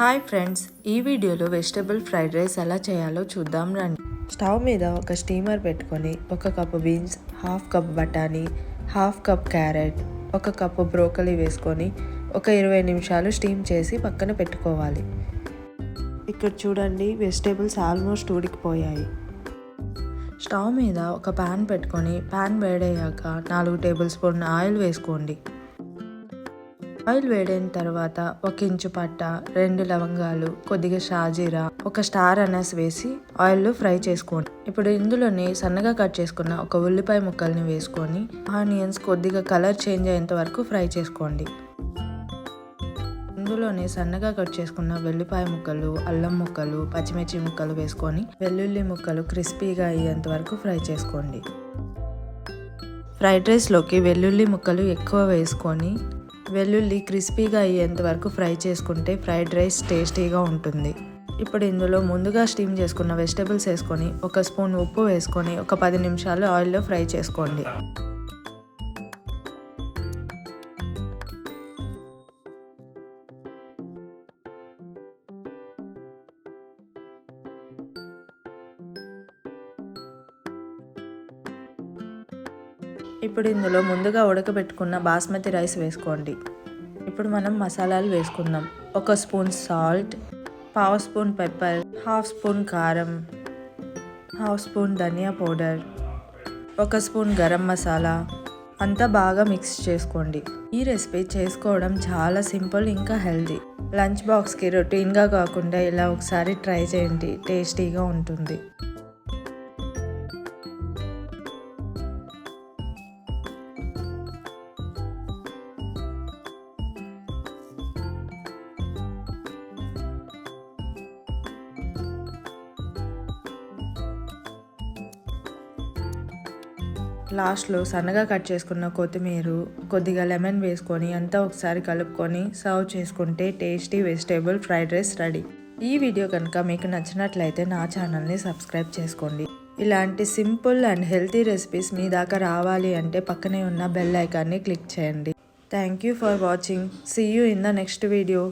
Hi friends, ఈ వీడియోలో vegetable fried rice ఎలా చేయాలో చూద్దాం రండి. స్టవ్ మీద ఒక స్టీమర్ పెట్టుకొని 1 కప్పు బీన్స్, 1/2 కప్ బఠానీ, 1/2 కప్ క్యారెట్, 1 కప్పు బ్రోకలీ వేసుకొని ఒక 20 నిమిషాలు స్టీమ్ చేసి పక్కన పెట్టుకోవాలి. ఇక్కడ చూడండి, వెజిటేబుల్స్ ఆల్మోస్ట్ ఉడికిపోయాయి. స్టవ్ మీద ఒక ప్యాన్ పెట్టుకొని ప్యాన్ వేడయ్యాక 4 టేబుల్ స్పూన్ ఆయిల్ వేసుకోండి. ఆయిల్ వేడైన తర్వాత 1 ఇంచు పట్ట, 2 లవంగాలు, కొద్దిగా షాజీరా, 1 స్టార్ అనస్ వేసి ఆయిల్లో ఫ్రై చేసుకోండి. ఇప్పుడు ఇందులోనే సన్నగా కట్ చేసుకున్న 1 ఉల్లిపాయ ముక్కల్ని వేసుకొని ఆనియన్స్ కొద్దిగా కలర్ చేంజ్ అయ్యేంత వరకు ఫ్రై చేసుకోండి. ఇందులోనే సన్నగా కట్ చేసుకున్న వెల్లిపాయ ముక్కలు, అల్లం ముక్కలు, పచ్చిమిర్చి ముక్కలు వేసుకొని వెల్లుల్లి ముక్కలు క్రిస్పీగా అయ్యేంత వరకు ఫ్రై చేసుకోండి. ఫ్రైడ్ రైస్లోకి వెల్లుల్లి ముక్కలు ఎక్కువ వేసుకొని వెల్లుల్లి క్రిస్పీగా అయ్యేంత వరకు ఫ్రై చేసుకుంటే ఫ్రైడ్ రైస్ టేస్టీగా ఉంటుంది. ఇప్పుడు ఇందులో ముందుగా స్టీమ్ చేసుకున్న వెజిటబుల్స్ వేసుకొని 1 స్పూన్ ఉప్పు వేసుకొని ఒక 10 నిమిషాలు ఆయిల్లో ఫ్రై చేసుకోండి. ఇప్పుడు ఇందులో ముందుగా ఉడకబెట్టుకున్న బాస్మతి రైస్ వేసుకోండి. ఇప్పుడు మనం మసాలాలు వేసుకుందాం. 1 spoon salt, 1/2 spoon pepper, 1/2 spoon కారం, 1/2 స్పూన్ ధనియా పౌడర్, 1 స్పూన్ గరం మసాలా అంతా బాగా మిక్స్ చేసుకోండి. ఈ రెసిపీ చేసుకోవడం చాలా సింపుల్, ఇంకా హెల్తీ. లంచ్ బాక్స్కి రొటీన్గా కాకుండా ఇలా ఒకసారి ట్రై చేయండి, టేస్టీగా ఉంటుంది. లాస్ట్లో సన్నగా కట్ చేసుకున్న కొత్తిమీర, కొద్దిగా లెమన్ వేసుకొని అంతా ఒకసారి కలుపుకొని సర్వ్ చేసుకుంటే tasty vegetable fried rice ready. ఈ వీడియో కనుక మీకు నచ్చినట్లయితే నా ఛానల్ని సబ్స్క్రైబ్ చేసుకోండి. ఇలాంటి సింపుల్ అండ్ హెల్తీ రెసిపీస్ మీ దాకా రావాలి అంటే పక్కనే ఉన్న బెల్ ఐకాన్ని క్లిక్ చేయండి. Thank you for watching. See you in the next video.